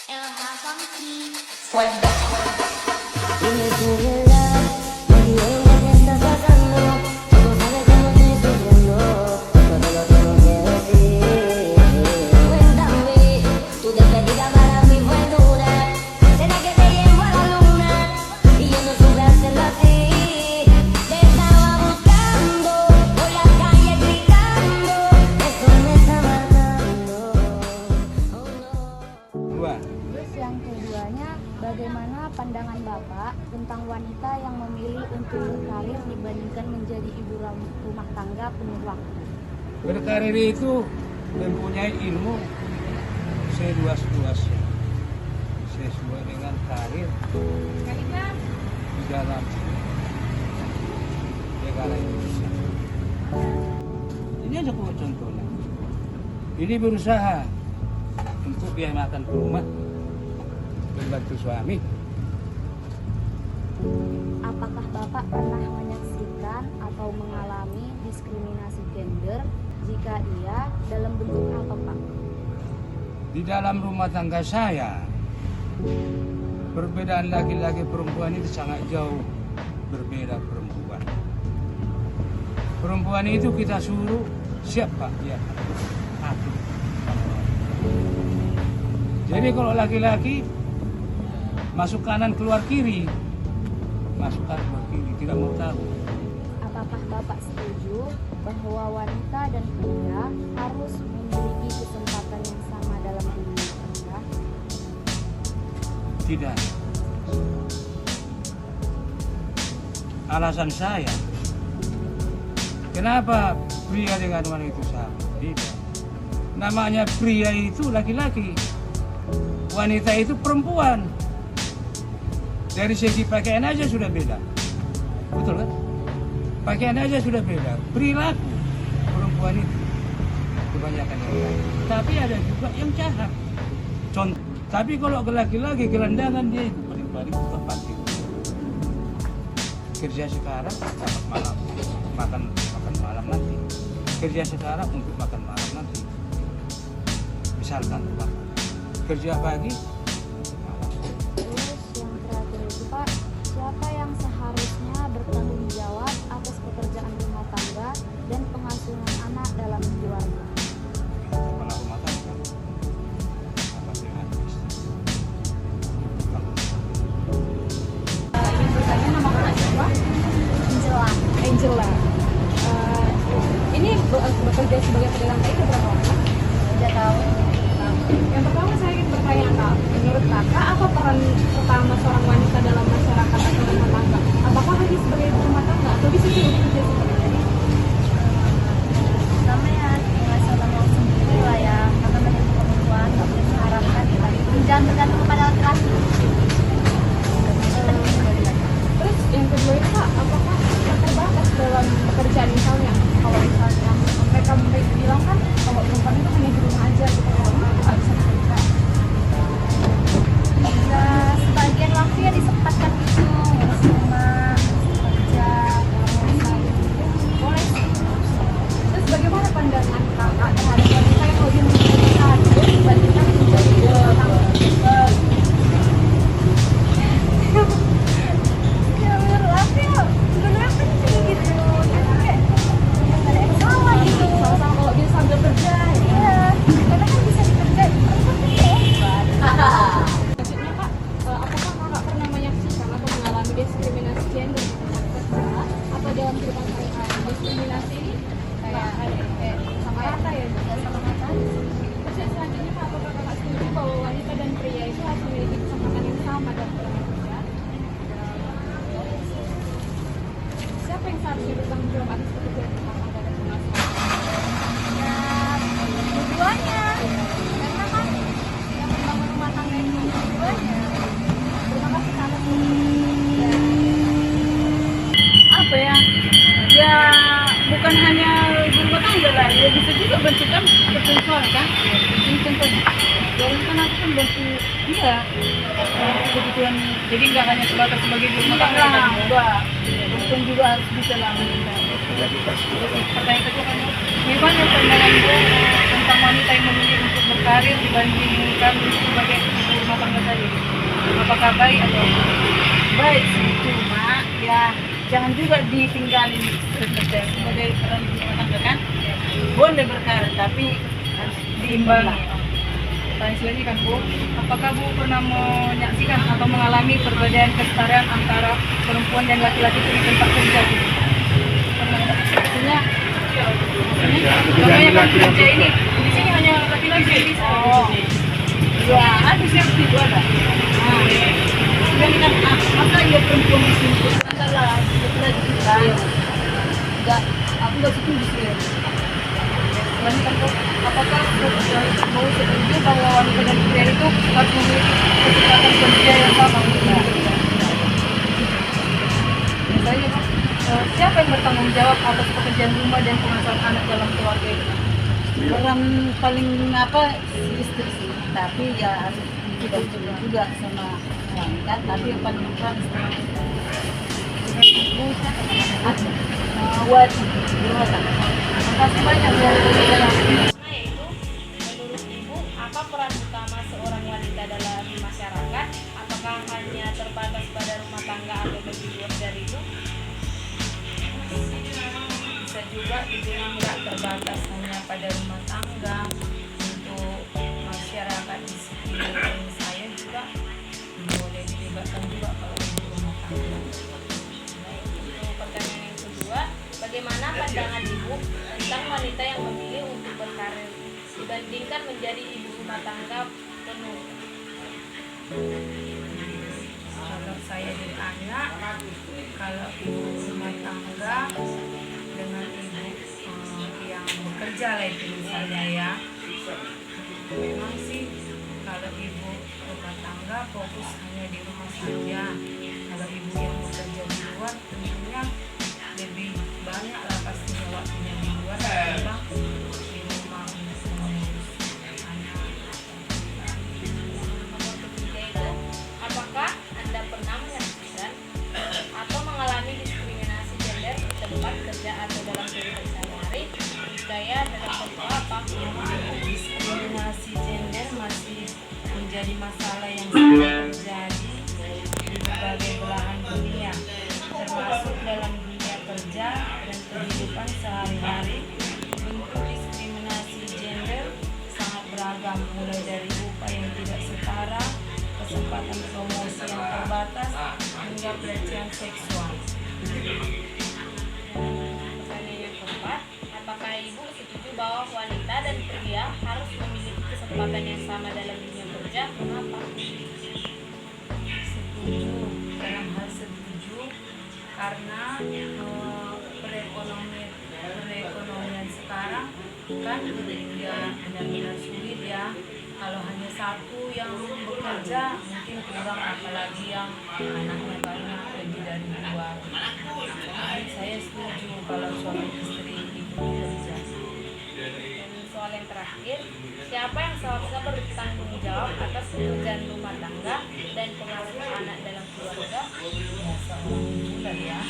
Dime tu verdad, nadie que estás pasando, tú sabes cómo estoy sufriendo, todo lo tengo que decir. Cuéntame, tu despedida para mí fue dura, será que te llevo a la luna y yo no supe hacerlo así. Te estaba buscando por la calle gritando, eso me está matando. Oh no. Dua. Terus yang keduanya, bagaimana pandangan Bapak tentang wanita yang memilih untuk berkarir dibandingkan menjadi ibu rumah tangga penuh waktu? Berkarir itu mempunyai ilmu seluas-luasnya sesuai dengan karir di dalam negara Indonesia. Ini aja kok contohnya. Ini berusaha untuk biaya makan ke rumah, membantu suami. Apakah Bapak pernah menyaksikan atau mengalami diskriminasi gender? Jika iya, dalam bentuk apa, Pak? Di dalam rumah tangga saya, perbedaan laki-laki perempuan itu sangat jauh berbeda perempuan. Perempuan itu kita suruh siapa ya aku. Jadi kalau laki-laki masuk kanan keluar kiri, masuk kanan keluar kiri, tidak mau tahu. Apakah Bapak setuju bahwa wanita dan pria harus memiliki kesempatan yang sama dalam dunia kerja? Tidak. Alasan saya, kenapa pria dengan wanita itu sama? Tidak. Namanya pria itu laki-laki, wanita itu perempuan. Dari segi pakaian aja sudah beda, betul kan? Pakaian aja sudah beda. Perilaku perempuan itu kebanyakan yang baik. Tapi ada juga yang jahat. Contoh. Tapi kalau laki-laki gelandangan dia itu paling-paling tempat itu. Kerja sekarang dapat malam, makan malam nanti. Kerja sekarang untuk makan malam nanti. Misalkan Pak, kerja pagi, malam. Terus yang terakhir itu, Pak, siapa yang seharusnya bertanggung jawab atas pekerjaan rumah tangga dan pengasuhan anak dalam keluarga? Kepala rumah tangga apa dengan istri. Yang bertanya nama kakak siapa? Angela. Ini bekerja sebagai pedagang kayu berapa lama? 3 tahun. Yang pertama saya ingin bertanya, Kak, menurut Kakak apa peran utama seorang wanita dalam masyarakat atau rumah tangga? Apakah hanya sebagai ibu rumah tangga atau bisa juga bekerja sebagai ini? Pertama ya tinggal sama mau sendiri lah ya, karena menjadi perempuan nggak boleh mengharapkan kita jangan bergantung kepada laki-laki. Terus yang kedua itu, Kak, apakah terbatas dalam pekerjaan misalnya? Kalau misalnya mereka bilang kan kalau perempuan itu hanya di rumah aja gitu, kalau nggak bisa bekerja. Ya sebagian waktu ya disempatkan itu ngurus rumah, kerja, Boleh sih. Terus bagaimana pandangan Kakak terhadap wanita yang lebih memiliki karir dibandingkan menjadi ibu rumah tangga? ya menurut aku ya sebenarnya penting gitu, karena kayak nggak ada yang salah gitu. Sama-sama kalau bisa sambil kerja. Iya, karena kan bisa dikerjain, perempuan kan hebat. Maksudnya, Kak, apakah Kakak pernah menyaksikan atau mengalami diskriminasi gender di tempat kerja atau dalam kehidupan sehari-hari? Diskriminasi ini kayak sama rata ya? Ya sama rata. Terus yang selanjutnya, Kak, apakah Kakak setuju bahwa wanita dan pria itu harus memiliki kesempatan yang sama dalam dunia kerja? Siapa yang seharusnya bertanggung jawab atas pekerjaan rumah tangga dan pengasuhan? Ya dua-duanya, karena kan yang membangun rumah tangga itu dua-duanya. Terima kasih, Kak, atas Apa ya? Ya bukan hanya ibu rumah tangga lah, ya bisa juga bentukkan perempuan kan? Ini contohnya. Orang kan aku kan bantu dia kebutuhan, jadi nggak hanya sebatas sebagai ibu rumah tangga lah, enggak. Perempuan juga harus bisa lah menikah. Pertanyaan kedua kan, gimana pandangan gue tentang wanita yang memilih untuk berkarir dibandingkan sebagai ibu rumah tangga? apakah baik atau baik sih, cuma ya jangan juga ditinggalin bekerja sebagai peran rumah tangga kan, boleh berkarir tapi harus diimbangi. Tanya lagi kan Bu, apakah Bu pernah menyaksikan atau mengalami perbedaan kesetaraan antara perempuan dan laki-laki itu di tempat kerja Bu? Pernah nggak? Maksudnya namanya kan kerja ini, di sini hanya laki-laki yang bisa. Ya ada safety itu ada. Nah, yang kan masa ya perempuan di sini adalah laki-laki kita. Enggak, aku nggak setuju sih. Lagi kan Bu, apakah mau setuju bahwa wanita dan pria itu harus memiliki kesempatan kerja yang sama? Misalnya Bu, siapa yang bertanggung jawab atas pekerjaan rumah dan pengasuhan anak dalam keluarga itu? Orang paling apa istri sih, tapi ya harus dibantu juga sama wanita, tapi yang paling besar istri. Wajib rumah tangga. Terima kasih banyak Bu. Yaitu, menurut Ibu, apa peran utama seorang wanita dalam masyarakat? Apakah hanya terbatas pada rumah tangga atau lebih luas dari itu? Bisa juga dibilang nggak terbatas hanya pada rumah tangga. Untuk masyarakat di sekitar saya juga boleh dilibatkan juga kalau di rumah tangga. Baik, untuk pertanyaan yang kedua, bagaimana pandangan Ibu tentang wanita yang memilih untuk berkarir dibandingkan menjadi ibu rumah tangga penuh? Kalau saya ditanya, kalau ibu rumah tangga dengan ibu yang bekerja lah itu misalnya ya, memang sih kalau ibu rumah tangga fokus hanya di rumah saja. Kalau ibu yang bekerja di luar tentunya lebih banyak lah pastinya waktunya di luar ketimbang di rumah untuk mengurus anak. Nomor ketiga itu, apakah Anda pernah menyaksikan atau mengalami diskriminasi gender di tempat kerja atau dalam kehidupan sehari-hari? Jika ya, dalam bentuk apa? Diskriminasi gender masih menjadi masalah yang sering terjadi di berbagai belahan dunia, termasuk dalam dunia kerja dan kehidupan sehari-hari. Bentuk diskriminasi gender sangat beragam, mulai dari upah yang tidak setara, kesempatan promosi yang terbatas, hingga pelecehan seksual. Pertanyaan yang keempat, apakah Ibu setuju bahwa wanita dan pria harus memiliki kesempatan yang sama dalam dunia kerja? Kenapa? Setuju, dalam hal setuju karena perekonomian sekarang kan ya benar-benar sulit ya. Kalau hanya satu yang bekerja mungkin kurang, apalagi yang anaknya banyak lebih dari 2. Jadi saya setuju kalau suami istri itu bekerja. Dan soal yang terakhir, siapa yang seharusnya bertanggung jawab atas pekerjaan rumah tangga dan pengasuhan anak dalam keluarga? Ya seorang ibu lah ya.